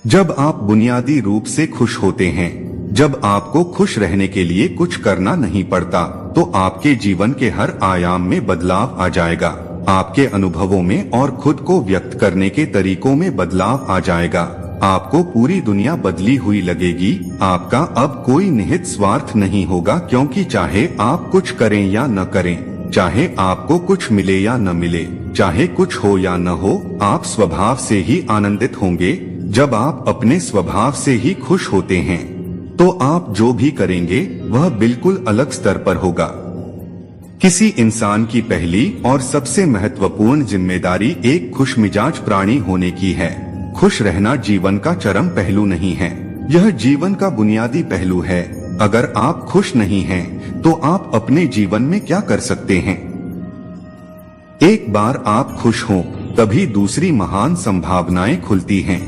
जब आप बुनियादी रूप से खुश होते हैं, जब आपको खुश रहने के लिए कुछ करना नहीं पड़ता, तो आपके जीवन के हर आयाम में बदलाव आ जाएगा। आपके अनुभवों में और खुद को व्यक्त करने के तरीकों में बदलाव आ जाएगा। आपको पूरी दुनिया बदली हुई लगेगी। आपका अब कोई निहित स्वार्थ नहीं होगा, क्योंकि चाहे आप कुछ करें या न करें, चाहे आपको कुछ मिले या न मिले, चाहे कुछ हो या न हो, आप स्वभाव से ही आनंदित होंगे। जब आप अपने स्वभाव से ही खुश होते हैं, तो आप जो भी करेंगे वह बिल्कुल अलग स्तर पर होगा। किसी इंसान की पहली और सबसे महत्वपूर्ण जिम्मेदारी एक खुशमिजाज प्राणी होने की है। खुश रहना जीवन का चरम पहलू नहीं है, यह जीवन का बुनियादी पहलू है। अगर आप खुश नहीं हैं, तो आप अपने जीवन में क्या कर सकते हैं? एक बार आप खुश हों, तभी दूसरी महान संभावनाएं खुलती हैं।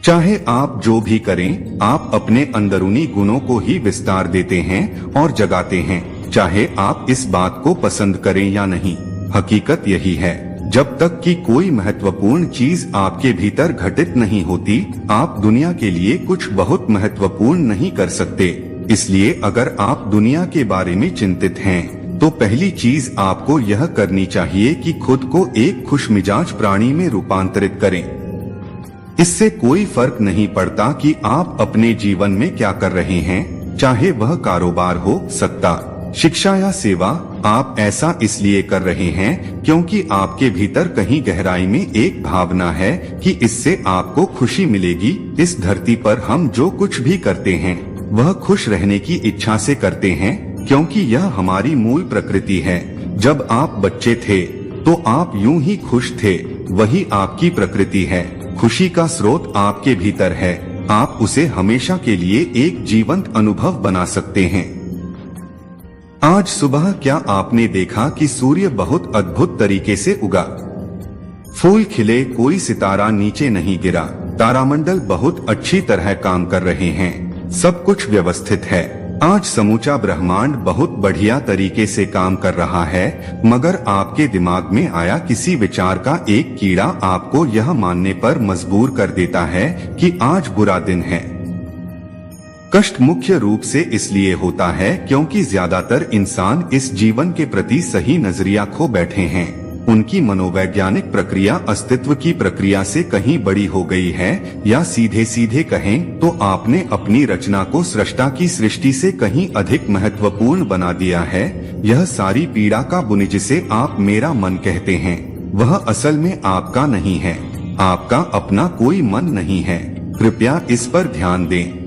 चाहे आप जो भी करें, आप अपने अंदरूनी गुणों को ही विस्तार देते हैं और जगाते हैं, चाहे आप इस बात को पसंद करें या नहीं। हकीकत यही है, जब तक कि कोई महत्वपूर्ण चीज आपके भीतर घटित नहीं होती, आप दुनिया के लिए कुछ बहुत महत्वपूर्ण नहीं कर सकते। इसलिए अगर आप दुनिया के बारे में चिंतित हैं, तो पहली चीज आपको यह करनी चाहिए कि खुद को एक खुशमिजाज प्राणी में रूपांतरित करें। इससे कोई फर्क नहीं पड़ता कि आप अपने जीवन में क्या कर रहे हैं, चाहे वह कारोबार हो, सत्ता, शिक्षा या सेवा। आप ऐसा इसलिए कर रहे हैं क्योंकि आपके भीतर कहीं गहराई में एक भावना है कि इससे आपको खुशी मिलेगी। इस धरती पर हम जो कुछ भी करते हैं, वह खुश रहने की इच्छा से करते हैं, क्योंकि यह हमारी मूल प्रकृति है। जब आप बच्चे थे, तो आप यूं ही खुश थे। वही आपकी प्रकृति है। खुशी का स्रोत आपके भीतर है। आप उसे हमेशा के लिए एक जीवंत अनुभव बना सकते हैं। आज सुबह क्या आपने देखा कि सूर्य बहुत अद्भुत तरीके से उगा? फूल खिले, कोई सितारा नीचे नहीं गिरा। तारामंडल बहुत अच्छी तरह काम कर रहे हैं। सब कुछ व्यवस्थित है। आज समूचा ब्रह्मांड बहुत बढ़िया तरीके से काम कर रहा है, मगर आपके दिमाग में आया किसी विचार का एक कीड़ा आपको यह मानने पर मजबूर कर देता है कि आज बुरा दिन है। कष्ट मुख्य रूप से इसलिए होता है क्योंकि ज्यादातर इंसान इस जीवन के प्रति सही नजरिया खो बैठे हैं। उनकी मनोवैज्ञानिक प्रक्रिया अस्तित्व की प्रक्रिया से कहीं बड़ी हो गई है, या सीधे सीधे कहें तो आपने अपनी रचना को सृष्टा की सृष्टि से कहीं अधिक महत्वपूर्ण बना दिया है। यह सारी पीड़ा का बुनी जिसे आप मेरा मन कहते हैं, वह असल में आपका नहीं है। आपका अपना कोई मन नहीं है। कृपया इस पर ध्यान दें।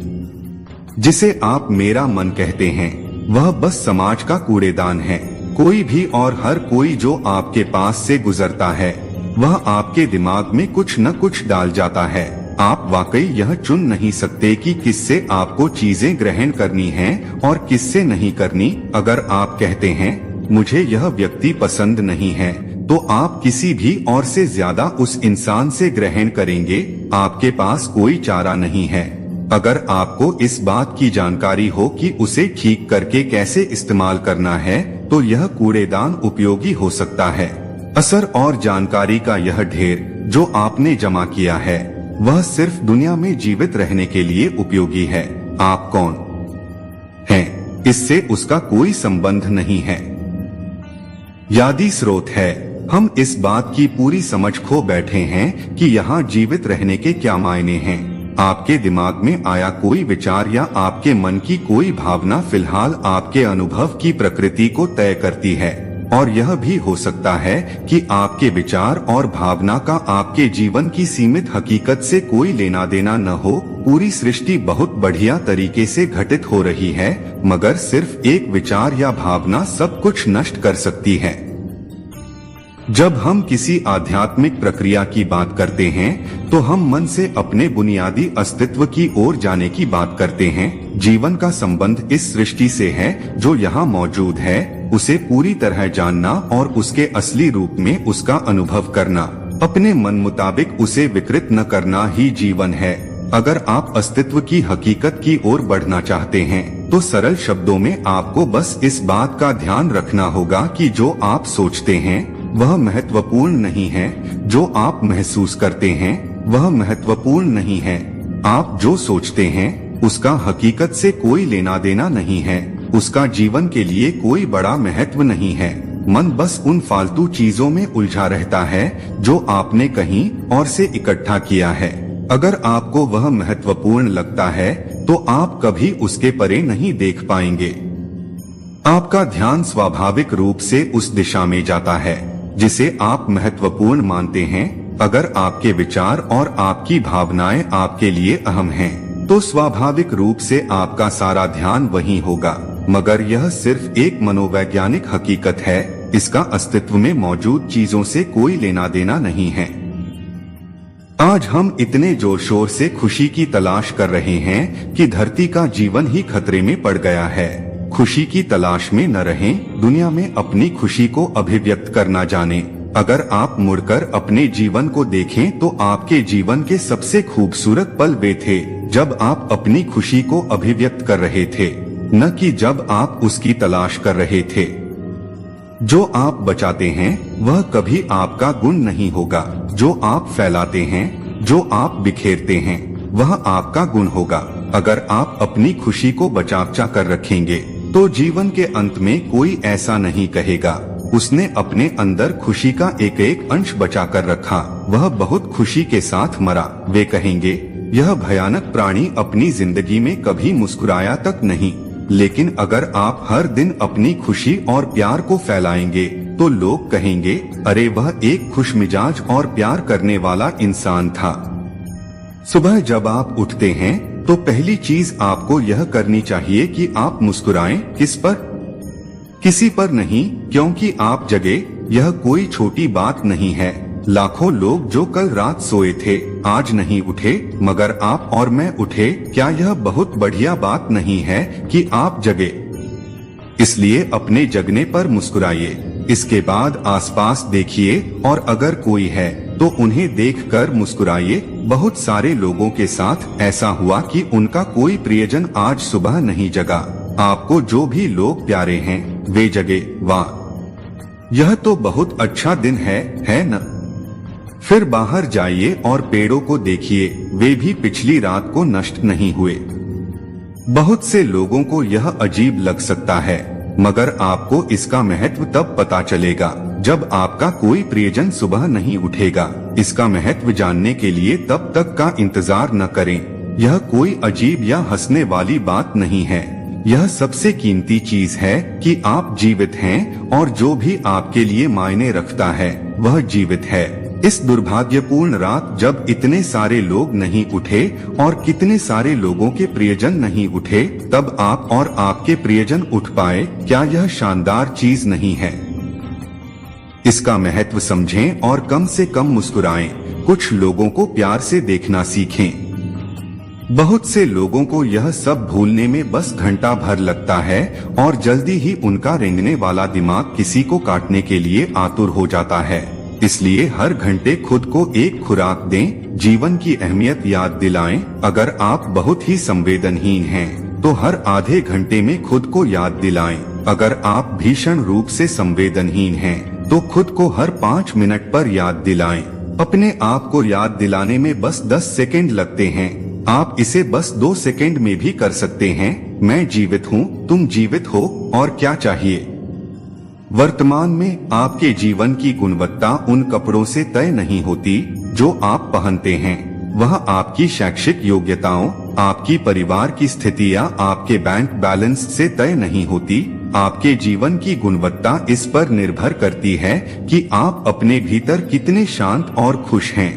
जिसे आप मेरा मन कहते हैं, वह बस समाज का कूड़ेदान है। कोई भी और हर कोई जो आपके पास से गुजरता है, वह आपके दिमाग में कुछ न कुछ डाल जाता है। आप वाकई यह चुन नहीं सकते कि किससे आपको चीजें ग्रहण करनी हैं और किससे नहीं करनी। अगर आप कहते हैं मुझे यह व्यक्ति पसंद नहीं है, तो आप किसी भी और से ज्यादा उस इंसान से ग्रहण करेंगे। आपके पास कोई चारा नहीं है। अगर आपको इस बात की जानकारी हो कि उसे ठीक करके कैसे इस्तेमाल करना है, तो यह कूड़ेदान उपयोगी हो सकता है। असर और जानकारी का यह ढेर जो आपने जमा किया है, वह सिर्फ दुनिया में जीवित रहने के लिए उपयोगी है। आप कौन हैं, इससे उसका कोई संबंध नहीं है। यादी स्रोत है। हम इस बात की पूरी समझ खो बैठे हैं कि यहाँ जीवित रहने के क्या मायने हैं। आपके दिमाग में आया कोई विचार या आपके मन की कोई भावना फिलहाल आपके अनुभव की प्रकृति को तय करती है। और यह भी हो सकता है कि आपके विचार और भावना का आपके जीवन की सीमित हकीकत से कोई लेना देना न हो। पूरी सृष्टि बहुत बढ़िया तरीके से घटित हो रही है, मगर सिर्फ एक विचार या भावना सब कुछ नष्ट कर सकती है। जब हम किसी आध्यात्मिक प्रक्रिया की बात करते हैं, तो हम मन से अपने बुनियादी अस्तित्व की ओर जाने की बात करते हैं। जीवन का संबंध इस सृष्टि से है जो यहाँ मौजूद है, उसे पूरी तरह जानना और उसके असली रूप में उसका अनुभव करना, अपने मन मुताबिक उसे विकृत न करना ही जीवन है। अगर आप अस्तित्व की हकीकत की ओर बढ़ना चाहते हैं, तो सरल शब्दों में आपको बस इस बात का ध्यान रखना होगा कि जो आप सोचते हैं वह महत्वपूर्ण नहीं है। जो आप महसूस करते हैं वह महत्वपूर्ण नहीं है। आप जो सोचते हैं उसका हकीकत से कोई लेना देना नहीं है, उसका जीवन के लिए कोई बड़ा महत्व नहीं है। मन बस उन फालतू चीजों में उलझा रहता है जो आपने कहीं और से इकट्ठा किया है। अगर आपको वह महत्वपूर्ण लगता है तो आप कभी उसके परे नहीं देख पाएंगे। आपका ध्यान स्वाभाविक रूप से उस दिशा में जाता है जिसे आप महत्वपूर्ण मानते हैं। अगर आपके विचार और आपकी भावनाएं आपके लिए अहम हैं, तो स्वाभाविक रूप से आपका सारा ध्यान वहीं होगा। मगर यह सिर्फ एक मनोवैज्ञानिक हकीकत है, इसका अस्तित्व में मौजूद चीजों से कोई लेना देना नहीं है। आज हम इतने जोर शोर से खुशी की तलाश कर रहे हैं कि धरती का जीवन ही खतरे में पड़ गया है। खुशी की तलाश में न रहें, दुनिया में अपनी खुशी को अभिव्यक्त करना जाने। अगर आप मुड़कर अपने जीवन को देखें तो आपके जीवन के सबसे खूबसूरत पल वे थे जब आप अपनी खुशी को अभिव्यक्त कर रहे थे, न कि जब आप उसकी तलाश कर रहे थे। जो आप बचाते हैं वह कभी आपका गुण नहीं होगा। जो आप फैलाते हैं, जो आप बिखेरते हैं, वह आपका गुण होगा। अगर आप अपनी खुशी को बचा कर रखेंगे तो जीवन के अंत में कोई ऐसा नहीं कहेगा उसने अपने अंदर खुशी का एक एक अंश बचा कर रखा, वह बहुत खुशी के साथ मरा। वे कहेंगे यह भयानक प्राणी अपनी जिंदगी में कभी मुस्कुराया तक नहीं। लेकिन अगर आप हर दिन अपनी खुशी और प्यार को फैलाएंगे तो लोग कहेंगे अरे वह एक खुशमिजाज और प्यार करने वाला इंसान था। सुबह जब आप उठते हैं तो पहली चीज आपको यह करनी चाहिए कि आप मुस्कुराएं। किस पर? किसी पर नहीं, क्योंकि आप जगे। यह कोई छोटी बात नहीं है। लाखों लोग जो कल रात सोए थे आज नहीं उठे, मगर आप और मैं उठे। क्या यह बहुत बढ़िया बात नहीं है कि आप जगे? इसलिए अपने जगने पर मुस्कुराइए। इसके बाद आसपास देखिए और अगर कोई है तो उन्हें देखकर मुस्कुराइए। बहुत सारे लोगों के साथ ऐसा हुआ कि उनका कोई प्रियजन आज सुबह नहीं जगा। आपको जो भी लोग प्यारे हैं वे जगे। वाह, यह तो बहुत अच्छा दिन है न? फिर बाहर जाइए और पेड़ों को देखिए, वे भी पिछली रात को नष्ट नहीं हुए। बहुत से लोगों को यह अजीब लग सकता है, मगर आपको इसका महत्व तब पता चलेगा जब आपका कोई प्रियजन सुबह नहीं उठेगा। इसका महत्व जानने के लिए तब तक का इंतजार न करें। यह कोई अजीब या हंसने वाली बात नहीं है। यह सबसे कीमती चीज है कि आप जीवित हैं और जो भी आपके लिए मायने रखता है वह जीवित है। इस दुर्भाग्यपूर्ण रात जब इतने सारे लोग नहीं उठे और कितने सारे लोगों के प्रियजन नहीं उठे, तब आप और आपके प्रियजन उठ पाए। क्या यह शानदार चीज नहीं है? इसका महत्व समझें और कम से कम मुस्कुराएं। कुछ लोगों को प्यार से देखना सीखें। बहुत से लोगों को यह सब भूलने में बस घंटा भर लगता है और जल्दी ही उनका रेंगने वाला दिमाग किसी को काटने के लिए आतुर हो जाता है। इसलिए हर घंटे खुद को एक खुराक दें, जीवन की अहमियत याद दिलाएं। अगर आप बहुत ही संवेदनहीन हैं तो हर आधे घंटे में खुद को याद दिलाएं। अगर आप भीषण रूप से संवेदनहीन हैं तो खुद को हर 5 मिनट पर याद दिलाएं। अपने आप को याद दिलाने में बस 10 सेकंड लगते हैं। आप इसे बस 2 सेकंड में भी कर सकते हैं। मैं जीवित हूँ, तुम जीवित हो, और क्या चाहिए? वर्तमान में आपके जीवन की गुणवत्ता उन कपड़ों से तय नहीं होती जो आप पहनते हैं। वह आपकी शैक्षिक योग्यताओं, आपकी परिवार की स्थिति या आपके बैंक बैलेंस से तय नहीं होती। आपके जीवन की गुणवत्ता इस पर निर्भर करती है कि आप अपने भीतर कितने शांत और खुश हैं।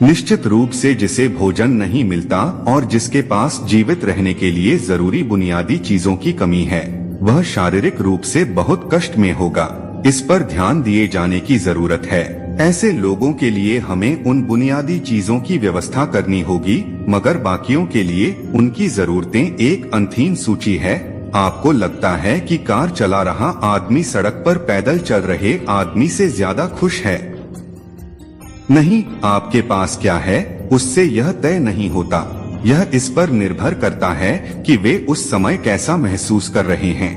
निश्चित रूप से जिसे भोजन नहीं मिलता और जिसके पास जीवित रहने के लिए जरूरी बुनियादी चीजों की कमी है, वह शारीरिक रूप से बहुत कष्ट में होगा। इस पर ध्यान दिए जाने की जरूरत है। ऐसे लोगों के लिए हमें उन बुनियादी चीजों की व्यवस्था करनी होगी, मगर बाकियों के लिए उनकी जरूरतें एक अनथीन सूची है। आपको लगता है कि कार चला रहा आदमी सड़क पर पैदल चल रहे आदमी से ज्यादा खुश है। नहीं, आपके पास क्या है उससे यह तय नहीं होता। यह इस पर निर्भर करता है कि वे उस समय कैसा महसूस कर रहे हैं।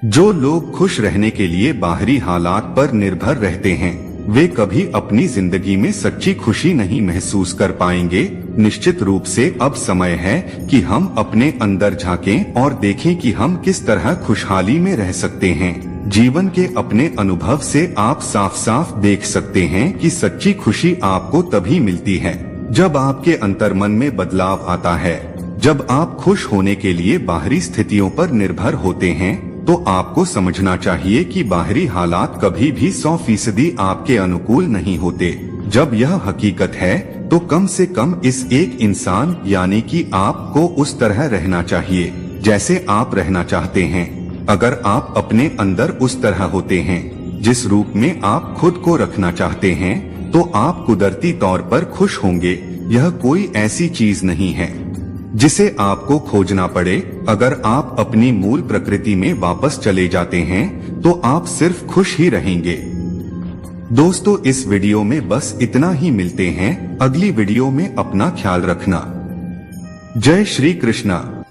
जो लोग खुश रहने के लिए बाहरी हालात पर निर्भर रहते हैं वे कभी अपनी जिंदगी में सच्ची खुशी नहीं महसूस कर पाएंगे। निश्चित रूप से अब समय है कि हम अपने अंदर झांकें और देखें कि हम किस तरह खुशहाली में रह सकते हैं। जीवन के अपने अनुभव से आप साफ साफ देख सकते हैं कि सच्ची खुशी आपको तभी मिलती है जब आपके अंतर्मन में बदलाव आता है। जब आप खुश होने के लिए बाहरी स्थितियों पर निर्भर होते हैं तो आपको समझना चाहिए कि बाहरी हालात कभी भी 100% आपके अनुकूल नहीं होते। जब यह हकीकत है तो कम से कम इस एक इंसान यानी कि आपको उस तरह रहना चाहिए जैसे आप रहना चाहते हैं। अगर आप अपने अंदर उस तरह होते हैं जिस रूप में आप खुद को रखना चाहते हैं तो आप कुदरती तौर पर खुश होंगे। यह कोई ऐसी चीज नहीं है जिसे आपको खोजना पड़े। अगर आप अपनी मूल प्रकृति में वापस चले जाते हैं तो आप सिर्फ खुश ही रहेंगे। दोस्तों, इस वीडियो में बस इतना ही। मिलते हैं अगली वीडियो में। अपना ख्याल रखना। जय श्री कृष्णा।